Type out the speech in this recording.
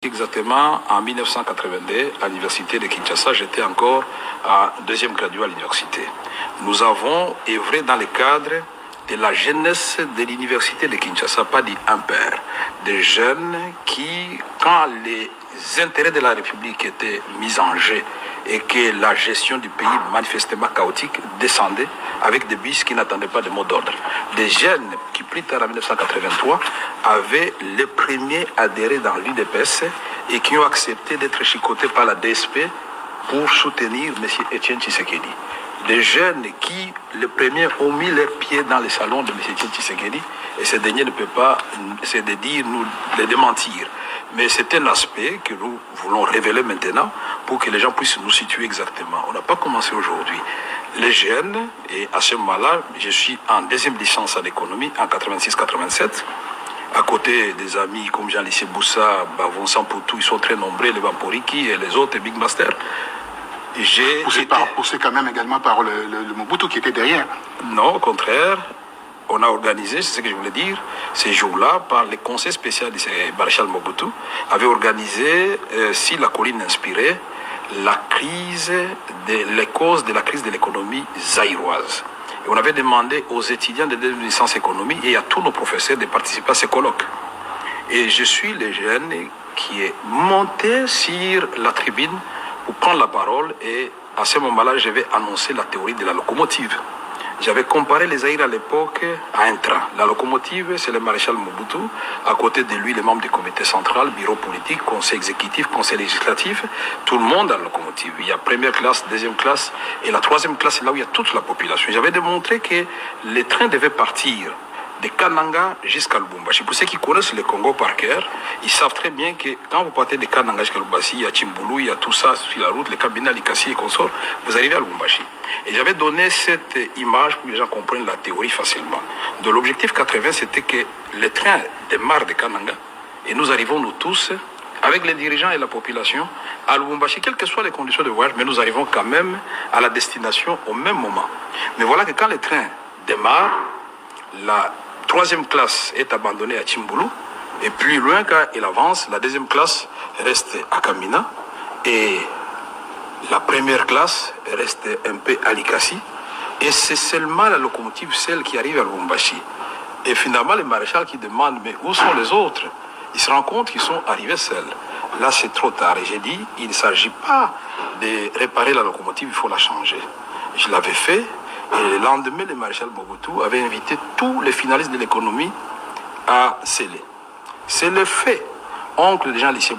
Exactement en 1982 à l'université de Kinshasa, j'étais encore en deuxième graduat à l'université. Nous avons œuvré dans le cadre de la jeunesse de l'université de Kinshasa, pas d'Impair, des jeunes qui, quand les intérêts de la République étaient mis en jeu et que la gestion du pays manifestement chaotique descendait avec des bus qui n'attendaient pas de mot d'ordre. Des jeunes qui, plus tard en 1983, avaient les premiers adhéré dans l'UDPS et qui ont accepté d'être chicotés par la DSP pour soutenir M. Etienne Tshisekedi. Des jeunes qui, les premiers, ont mis leurs pieds dans les salons de M. Etienne Tshisekedi et ce dernier ne peut pas, c'est de dire, nous les démentir. Mais c'est un aspect que nous voulons révéler maintenant pour que les gens puissent nous situer exactement. On n'a pas commencé aujourd'hui. Les jeunes, et à ce moment-là, je suis en deuxième licence en économie en 86-87. À côté des amis comme Jean-Lycée Boussa, Bavon Sampoutou, ils sont très nombreux, les Vaporiki et les autres, Big Master. Poussé quand même également par le Mobutu qui était derrière. Non, au contraire. On a organisé, c'est ce que je voulais dire, ces jours-là, par le conseil spécial du maréchal Mobutu, avait organisé, si la colline inspirait, la crise, les causes de la crise de l'économie zaïroise. Et on avait demandé aux étudiants de deuxième licence économie et à tous nos professeurs de participer à ces colloques. Et je suis le jeune qui est monté sur la tribune pour prendre la parole et à ce moment-là, je vais annoncer la théorie de la locomotive. J'avais comparé les Zaïres à l'époque à un train. La locomotive, c'est le maréchal Mobutu. À côté de lui, les membres du comité central, bureau politique, conseil exécutif, conseil législatif. Tout le monde a la locomotive. Il y a première classe, deuxième classe. Et la troisième classe, c'est là où il y a toute la population. J'avais démontré que les trains devaient partir de Kananga jusqu'à Lubumbashi. Pour ceux qui connaissent le Congo par cœur, ils savent très bien que quand vous partez de Kananga jusqu'à Lubumbashi, il y a Chimbulu, il y a tout ça sur la route, les Kabina, les Kassi et consorts, vous arrivez à Lubumbashi. Et j'avais donné cette image pour que les gens comprennent la théorie facilement. De l'objectif 80, c'était que le train démarre de Kananga et nous arrivons, nous tous, avec les dirigeants et la population, à Lubumbashi, quelles que soient les conditions de voyage, mais nous arrivons quand même à la destination au même moment. Mais voilà que quand le train démarre, la troisième classe est abandonnée à Chimbulu, et plus loin, quand il avance, la deuxième classe reste à Kamina, et la première classe reste un peu à Likasi, et c'est seulement la locomotive, celle qui arrive à Lubumbashi. Et finalement, le maréchal qui demande, mais où sont les autres? Il se rend compte qu'ils sont arrivés seuls. Là, c'est trop tard. Et j'ai dit, il ne s'agit pas de réparer la locomotive, il faut la changer. Je l'avais fait. Et le lendemain, le maréchal Mobutu avait invité tous les finalistes de l'économie à sceller. C'est le fait. Oncle de Jean-Lycée